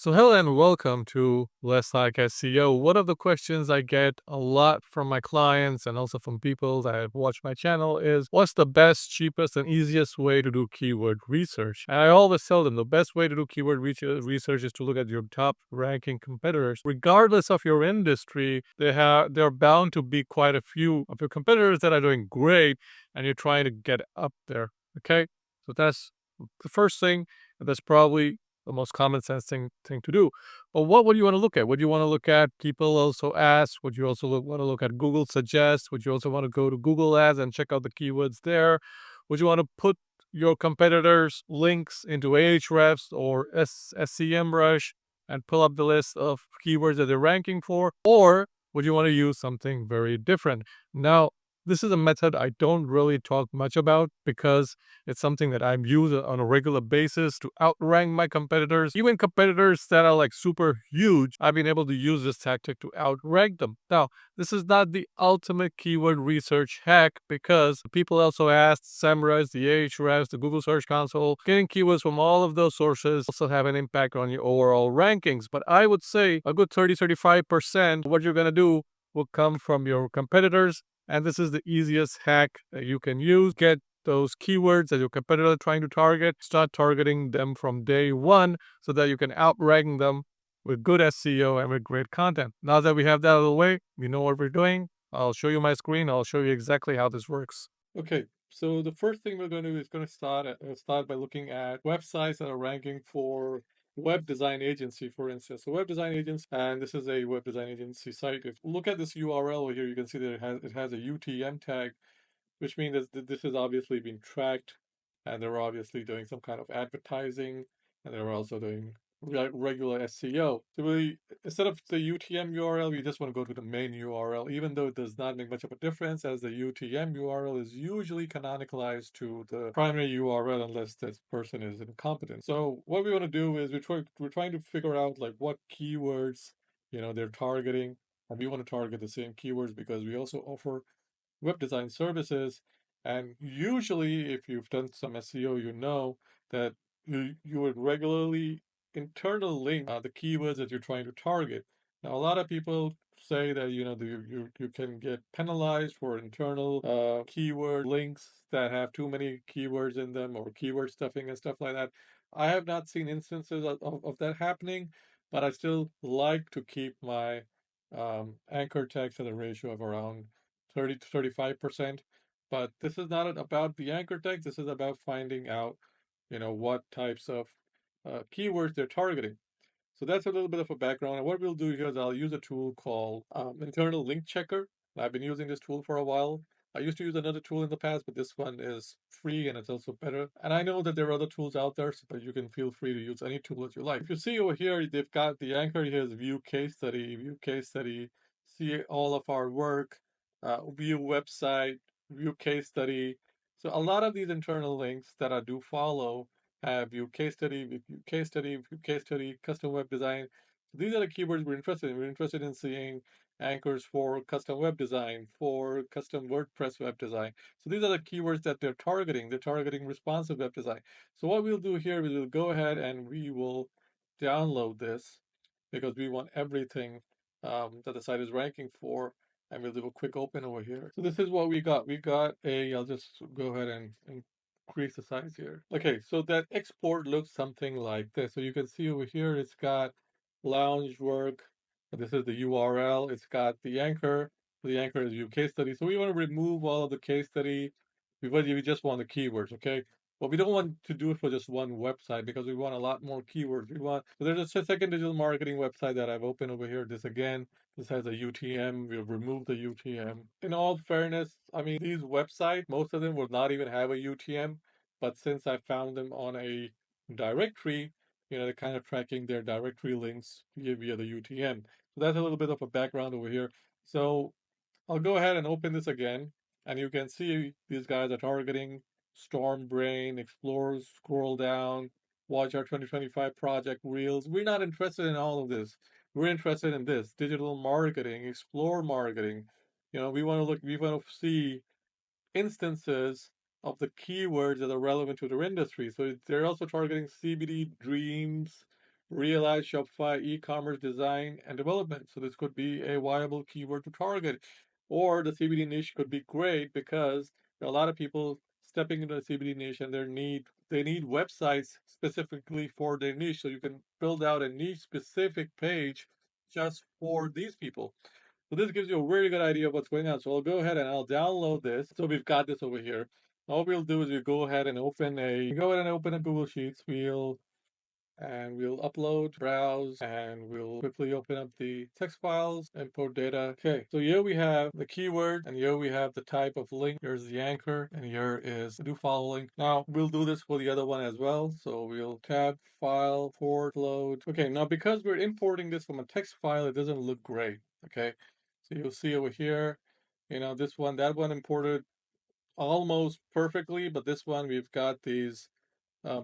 So hello and welcome to Less Like SEO. One of the questions I get a lot from my clients and also from people that have watched my channel is what's the best, cheapest, and easiest way to do keyword research? And I always tell them the best way to do keyword research is to look at your top ranking competitors. Regardless of your industry, they're bound to be quite a few of your competitors that are doing great and you're trying to get up there. Okay? So that's the first thing. And that's probably the most common sense thing to do. But what would you want to look at? Would you want to look at people also ask? Would you also want to look at Google Suggest? Would you also want to go to Google Ads and check out the keywords there? Would you want to put your competitors' links into Ahrefs or SEMrush and pull up the list of keywords that they're ranking for? Or would you want to use something very different? Now, this is a method I don't really talk much about because it's something that I'm using on a regular basis to outrank my competitors. Even competitors that are like super huge, I've been able to use this tactic to outrank them. Now, this is not the ultimate keyword research hack because people also ask SEMrush, the Ahrefs, the Google Search Console. Getting keywords from all of those sources also have an impact on your overall rankings. But I would say a good 30-35% of what you're going to do will come from your competitors. And this is the easiest hack that you can use. Get those keywords that your competitor is trying to target, start targeting them from day one so that you can outrank them with good SEO and with great content. Now that we have that out of the way, we know what we're doing. I'll show you my screen. I'll show you exactly how this works. Okay, so the first thing we're going to do is going to start by looking at websites that are ranking for web design agency, for instance. So web design agency, and this is a web design agency site. If you look at this URL here, you can see that it has a UTM tag, which means that this has obviously been tracked, and they're obviously doing some kind of advertising, and they're also doing regular SEO. So we, instead of the UTM URL, we just want to go to the main URL, even though it does not make much of a difference, as the UTM URL is usually canonicalized to the primary URL unless this person is incompetent. So what we want to do is we're trying to figure out like what keywords they're targeting, and we want to target the same keywords because we also offer web design services. And usually, if you've done some SEO, you know that you would regularly internal link the keywords that you're trying to target. Now, a lot of people say that you can get penalized for internal keyword links that have too many keywords in them or keyword stuffing and stuff like that. I have not seen instances of that happening, but I still like to keep my anchor text at a ratio of around 30 to 35%. But this is not about the anchor text. This is about finding out, what types of keywords they're targeting. So that's a little bit of a background. And what we'll do here is I'll use a tool called Internal Link Checker. I've been using this tool for a while. I used to use another tool in the past, but this one is free and it's also better. And I know that there are other tools out there, but you can feel free to use any tool that you like. If you see over here, they've got the anchor here is view case study, see all of our work, view website, view case study. So a lot of these internal links that I do follow have view case study, view case study, view case study, custom web design. So these are the keywords we're interested in. We're interested in seeing anchors for custom web design, for custom WordPress web design. So these are the keywords that they're targeting. They're targeting responsive web design. So what we'll do here is we'll go ahead and we will download this because we want everything that the site is ranking for. And we'll do a quick open over here. So this is what we got. We got I'll just go ahead and increase the size here. Okay, so that export looks something like this. So you can see over here, it's got lounge work. This is the URL. It's got the anchor. The anchor is view case study. So we want to remove all of the case study because we just want the keywords, okay? But we don't want to do it for just one website because we want a lot more keywords. So there's a second digital marketing website that I've opened over here. This has a UTM. We've removed the UTM. In all fairness, I mean, these websites, most of them will not even have a UTM. But since I found them on a directory, they're kind of tracking their directory links via the UTM. So that's a little bit of a background over here. So I'll go ahead and open this again, and you can see these guys are targeting Storm Brain, Explore, scroll down, watch our 2025 project reels. We're not interested in all of this. We're interested in this digital marketing, explore marketing. We want to see instances of the keywords that are relevant to their industry. So they're also targeting CBD dreams, realize Shopify e-commerce design and development. So this could be a viable keyword to target. Or the CBD niche could be great because there are a lot of people stepping into the CBD niche and they need websites specifically for their niche. So you can build out a niche specific page just for these people. So this gives you a really good idea of what's going on. So I'll go ahead and I'll download this. So we've got this over here. All we'll do is we go ahead and open a Google Sheets. We'll upload, browse, and we'll quickly open up the text files, import data. Okay, so here we have the keyword, and here we have the type of link. Here's the anchor, and here is the do follow link. Now, we'll do this for the other one as well. So we'll tab, file, port, load. Okay, now because we're importing this from a text file, it doesn't look great, okay? So you'll see over here, that one imported almost perfectly, but this one, we've got these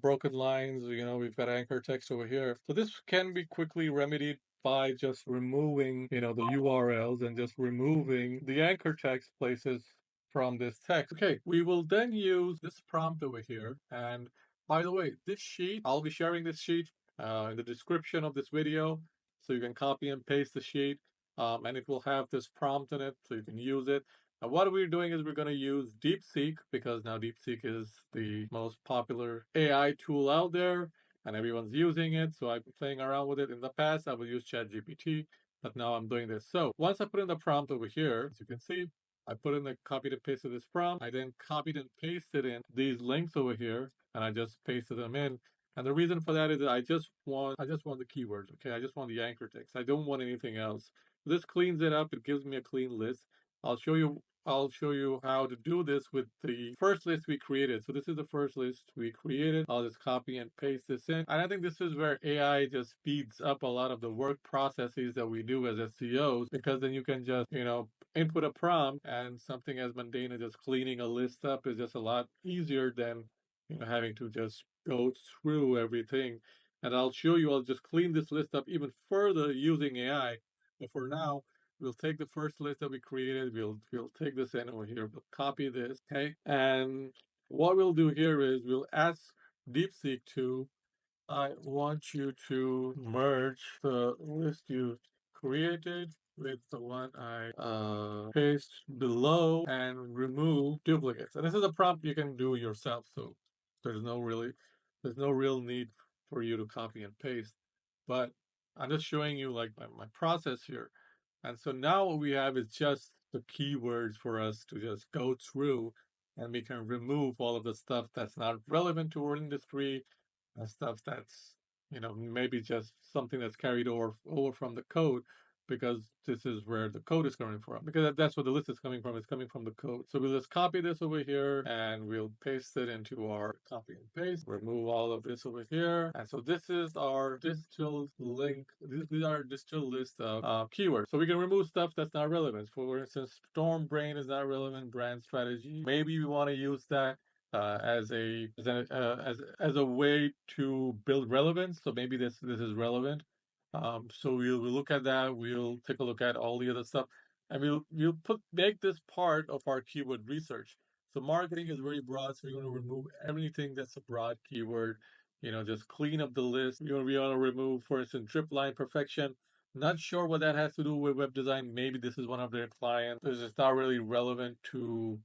broken lines. We've got anchor text over here. So this can be quickly remedied by just removing, the URLs and just removing the anchor text places from this text. Okay, we will then use this prompt over here. And by the way, this sheet, I'll be sharing this sheet in the description of this video. So you can copy and paste the sheet. And it will have this prompt in it, so you can use it. Now, what we're doing is we're going to use Deepseek because now Deepseek is the most popular AI tool out there and everyone's using it. So I've been playing around with it. In the past, I would use ChatGPT, but now I'm doing this. So once I put in the prompt over here, as you can see, I put in the copied and pasted this prompt. I then copied and pasted in these links over here, and I just pasted them in. And the reason for that is that I just want the keywords. Okay, I just want the anchor text. I don't want anything else. This cleans it up. It gives me a clean list. I'll show you how to do this with the first list we created. So this is the first list we created. I'll just copy and paste this in. And I think this is where AI just speeds up a lot of the work processes that we do as SEOs, because then you can just, input a prompt, and something as mundane as just cleaning a list up is just a lot easier than, having to just go through everything. And I'll just clean this list up even further using AI. But for now, we'll take the first list that we created. We'll take this in over here. We'll copy this, okay? And what we'll do here is we'll ask Deepseek to, I want you to merge the list you created with the one I paste below and remove duplicates. And this is a prompt you can do yourself, so there's no real need for you to copy and paste. But I'm just showing you like my process here. And so now what we have is just the keywords for us to just go through, and we can remove all of the stuff that's not relevant to our industry and stuff that's, maybe just something that's carried over from the code, because this is where the code is coming from. Because that's where the list is coming from. It's coming from the code. So we'll just copy this over here and we'll paste it into our copy and paste. Remove all of this over here. And so this is our distilled link. These are distilled list of keywords. So we can remove stuff that's not relevant. For instance, Storm Brain is not relevant. Brand strategy. Maybe we want to use that as a way to build relevance. So maybe this is relevant. So we'll look at that. We'll take a look at all the other stuff, and we'll make this part of our keyword research. So marketing is very broad, so we're going to remove everything that's a broad keyword. Just clean up the list. We want to remove, for instance, drip line perfection. Not sure what that has to do with web design. Maybe this is one of their clients. It's not really relevant to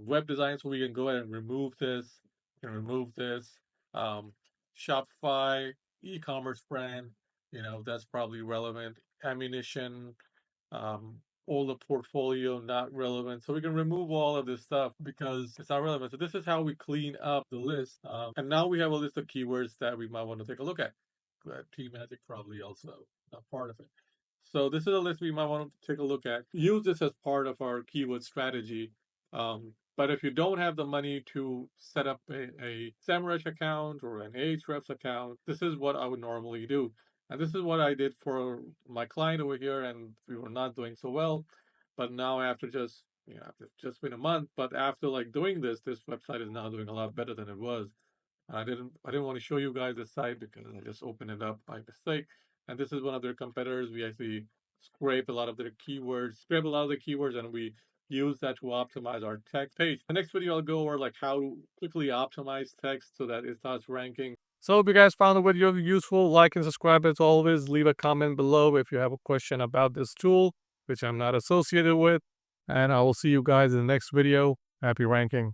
web design, so we can go ahead and remove this. We can remove this. Um, Shopify, e-commerce brand, that's probably relevant. Ammunition, all the portfolio, not relevant. So we can remove all of this stuff because it's not relevant. So this is how we clean up the list. And now we have a list of keywords that we might want to take a look at. T-Magic probably also a part of it. So this is a list we might want to take a look at. Use this as part of our keyword strategy. But if you don't have the money to set up a SEMrush account or an Ahrefs account, this is what I would normally do. And this is what I did for my client over here, and we were not doing so well. But now after after just been a month, but after like doing this website is now doing a lot better than it was. And I didn't want to show you guys the site because I just opened it up by mistake. And this is one of their competitors. We actually scrape a lot of the keywords, and we use that to optimize our text page. The next video I'll go over like how to quickly optimize text so that it starts ranking. So if you guys found the video useful, like and subscribe as always. Leave a comment below if you have a question about this tool, which I'm not associated with. And I will see you guys in the next video. Happy ranking.